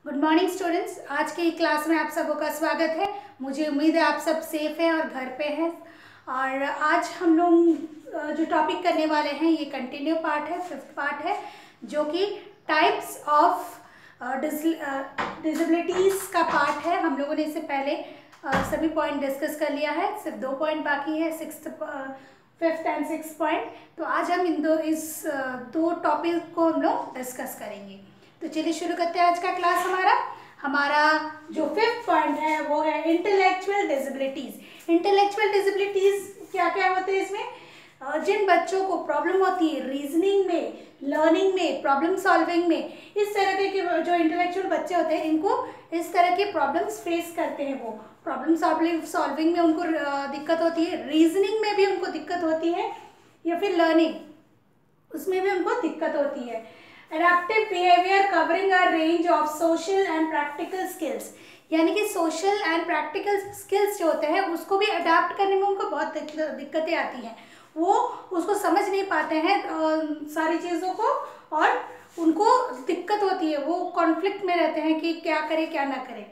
Good morning students. आज की class में आप सबों का स्वागत है। मुझे उम्मीद है आप सब सेफ हैं और घर पे हैं। और आज हम लोग जो टॉपिक करने वाले हैं ये कंटिन्यू पार्ट है, 5th पार्ट है, जो कि टाइप्स ऑफ डिसेबिलिटीज़ का पार्ट है। हम लोगों ने इससे पहले सभी पॉइंट डिस्कस कर लिया है, सिर्फ 2 पॉइंट बाकी है, 5th एंड 6th पॉइंट। तो आज हम इस दो टॉपिक को हम लोग डिस्कस करेंगे। तो चलिए शुरू करते हैं आज का क्लास। हमारा जो 5th पॉइंट है वो है इंटेलेक्चुअल डिसेबिलिटीज। इंटेलेक्चुअल डिसेबिलिटीज क्या क्या होते हैं इसमें? जिन बच्चों को प्रॉब्लम होती है रीजनिंग में, लर्निंग में, प्रॉब्लम सॉल्विंग में, इस तरह के जो इंटेलेक्चुअल बच्चे होते हैं इनको इस तरह के प्रॉब्लम्स फेस करते हैं। वो प्रॉब्लम सॉल्विंग में उनको दिक्कत होती है, रीजनिंग में भी उनको दिक्कत होती है, या फिर लर्निंग उसमें भी उनको दिक्कत होती है। Adaptive behavior covering a range of social and practical skills, यानी कि सोशल एंड प्रैक्टिकल स्किल्स जो होते हैं उसको भी अडाप्ट करने में उनको बहुत दिक्कतें आती हैं। वो उसको समझ नहीं पाते हैं सारी चीज़ों को, और उनको दिक्कत होती है, वो कॉन्फ्लिक्ट में रहते हैं कि क्या करें क्या ना करें।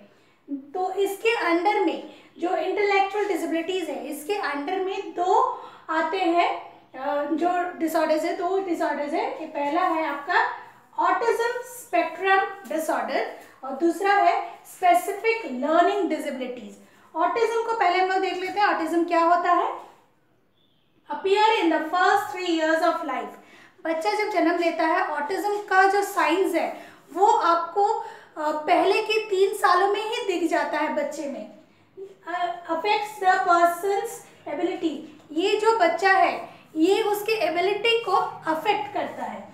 तो इसके अंडर में जो इंटेलेक्चुअल डिसेबिलिटीज़ है, इसके अंडर में दो आते हैं जो डिसऑर्डर्स है। दो डिसऑर्डर्स है, कि पहला है आपका ऑटिज्म स्पेक्ट्रम डिसऑर्डर और दूसरा है स्पेसिफिक लर्निंग डिसेबिलिटीज। ऑटिज्म को पहले हम लोग देख लेते हैं। ऑटिज्म क्या होता है? Appear in the first 3 years of life. बच्चा जब जन्म लेता है, ऑटिज्म का जो साइंस है वो आपको पहले के 3 सालों में ही दिख जाता है बच्चे में। अफेक्ट्स द पर्सन्स एबिलिटी, ये जो बच्चा है ये उसके एबिलिटी को अफेक्ट करता है।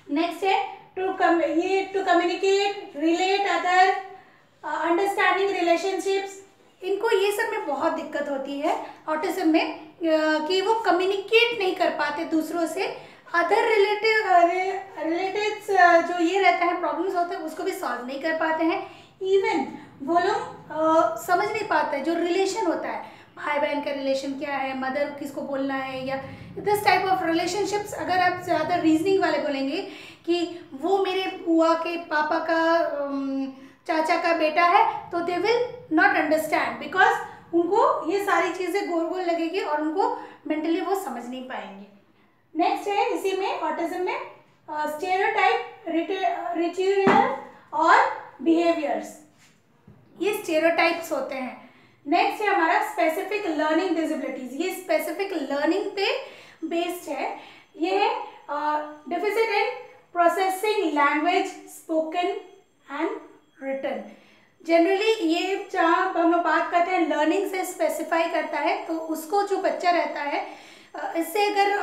नेक्स्ट है to communicate, relate other, understanding relationships. इनको ये सब में बहुत दिक्कत होती है ऑटिज्म में, कि वो कम्युनिकेट नहीं कर पाते दूसरों से। अदर रिलेटिव्स जो ये रहता है, प्रॉब्लम्स होते हैं उसको भी सॉल्व नहीं कर पाते हैं। इवन वो लोग समझ नहीं पाते जो रिलेशन होता है, भाई बहन का रिलेशन क्या है, मदर किसको बोलना है, या दिस टाइप ऑफ रिलेशनशिप्स। अगर आप ज़्यादा रीजनिंग वाले बोलेंगे कि वो मेरे बुआ के पापा का चाचा का बेटा है, तो they will not understand, because उनको ये सारी चीज़ें गोल गोल लगेगी और उनको मेंटली वो समझ नहीं पाएंगे। नेक्स्ट है इसी में ऑटिज्म में स्टेरियोटाइप, रिचुअल और बिहेवियर्स, ये स्टेरियोटाइप्स होते हैं। नेक्स्ट है हमारा स्पेसिफिक लर्निंग डिसेबिलिटीज। ये स्पेसिफिक लर्निंग पे बेस्ड है। ये है deficit in processing language, spoken and written. Generally ये जहाँ हम लोग बात करते हैं लर्निंग से स्पेसिफाई करता है, तो उसको जो बच्चा रहता है इससे अगर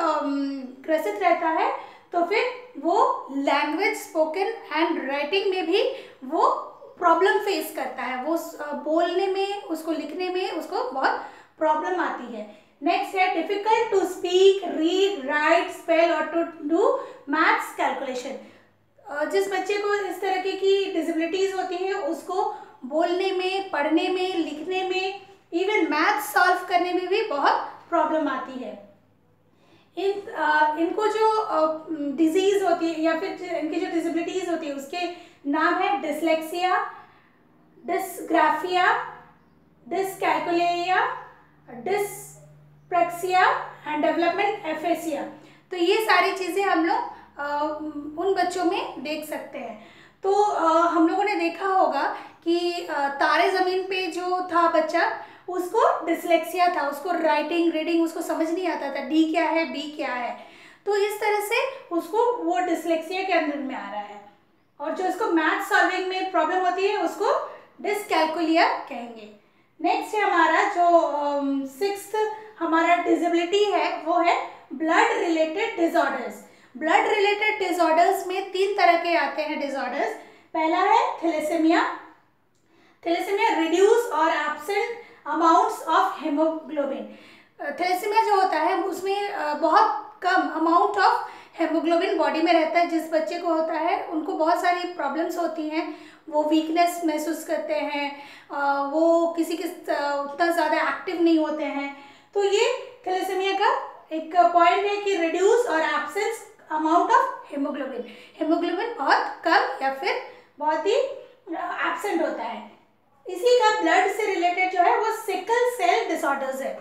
ग्रसित रहता है तो फिर वो लैंग्वेज, स्पोकन एंड राइटिंग में भी वो प्रॉब्लम फेस करता है। वो बोलने में, उसको लिखने में उसको बहुत प्रॉब्लम आती है। नेक्स्ट है difficult to speak, read, write, spell और टू डू मैथ्स कैलकुलेशन। जिस बच्चे को इस तरह की डिसेबिलिटीज होती है उसको बोलने में, पढ़ने में, लिखने में, इवन मैथ्स सॉल्व करने में भी बहुत प्रॉब्लम आती है। इनको जो डिजीज होती है या फिर इनकी जो डिसेबिलिटीज होती है उसके नाम है dyslexia, dysgraphia, डिसकैल्कुलिया, डिसप्रेक्सिया and development aphasia. तो ये सारी चीज़ें हम लोग उन बच्चों में देख सकते हैं। तो हम लोगों ने देखा होगा कि तारे ज़मीन पे जो था बच्चा, उसको डिसलेक्सिया था, उसको राइटिंग, रीडिंग उसको समझ नहीं आता था, डी क्या है, बी क्या है। तो इस तरह से उसको वो डिसलेक्सिया के अंदर में आ रहा है। और जो इसको मैथ सॉल्विंग में प्रॉब्लम होती है उसको डिसकैल्कुलिया कहेंगे। नेक्स्ट है हमारा जो 6th हमारा डिसेबिलिटी है वो है blood related disorders. Blood related disorders में 3 तरह के आते हैं डिसऑर्डर्स। पहला है थैलेसीमिया। थैलेसीमिया रिड्यूस और absent amounts of haemoglobin. Thalassaemia जो होता है उसमें बहुत कम अमाउंट ऑफ हेमोग्लोबिन बॉडी में रहता है। जिस बच्चे को होता है उनको बहुत सारी प्रॉब्लम्स होती हैं, वो वीकनेस महसूस करते हैं, वो किसी के उतना ज़्यादा एक्टिव नहीं होते हैं। तो ये थैलेसीमिया का एक पॉइंट है कि रिड्यूस और absence amount of haemoglobin. Haemoglobin बहुत कम या फिर बहुत ही एब्सेंट होता है। इसी का ब्लड से रिलेटेड जो है वो सिकल सेल डिसऑर्डर्स है।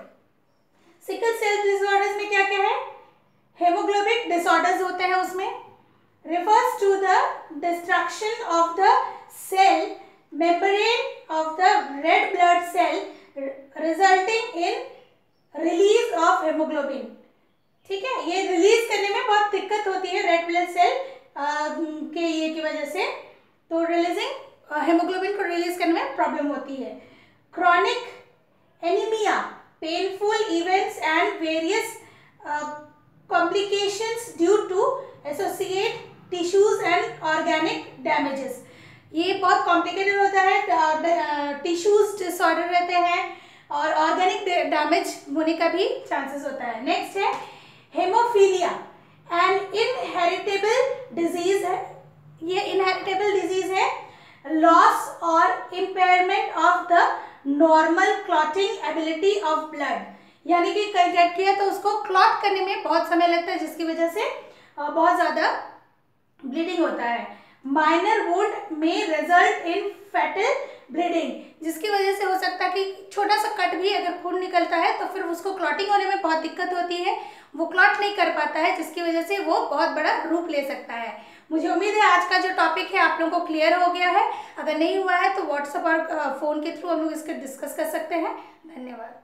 सिकल सेल डिसऑर्डर्स में क्या क्या है, हेमोग्लोबिक डिसऑर्डर्स होते हैं उसमें, refers to the destruction of the cell membrane of the red blood cell resulting in release of hemoglobin। ठीक है, ये रिलीज करने में बहुत दिक्कत होती है रेड ब्लड सेल के ये की वजह से, तो रिलीजिंग हेमोग्लोबिन को रिलीज करने में प्रॉब्लम होती है। Chronic anaemia, painful events and various complications due to associate tissues and organic damages. ये बहुत कॉम्प्लिकेटेड होता है, टिश्यूज डिसऑर्डर रहते हैं और ऑर्गेनिक डैमेज होने का भी चांसेस होता है। नेक्स्ट है हेमोफीलिया, एन इनहेरिटेबल डिजीज है। ये इनहेरिटेबल डिजीज है, लॉस और impairment of the normal clotting ability of blood, यानी कि कहीं गेट किया तो उसको क्लॉट करने में बहुत समय लगता है, जिसकी वजह से बहुत ज़्यादा ब्लीडिंग होता है। माइनर वुंड में रिजल्ट इन फैटल ब्लीडिंग, जिसकी वजह से हो सकता है कि छोटा सा कट भी अगर खून निकलता है तो फिर उसको क्लॉटिंग होने में बहुत दिक्कत होती है, वो क्लॉट नहीं कर पाता है, जिसकी वजह से वो बहुत बड़ा रूप ले सकता है। मुझे उम्मीद है आज का जो टॉपिक है आप लोगों को क्लियर हो गया है। अगर नहीं हुआ है तो व्हाट्सएप और फ़ोन के थ्रू हम लोग इसको डिस्कस कर सकते हैं। धन्यवाद।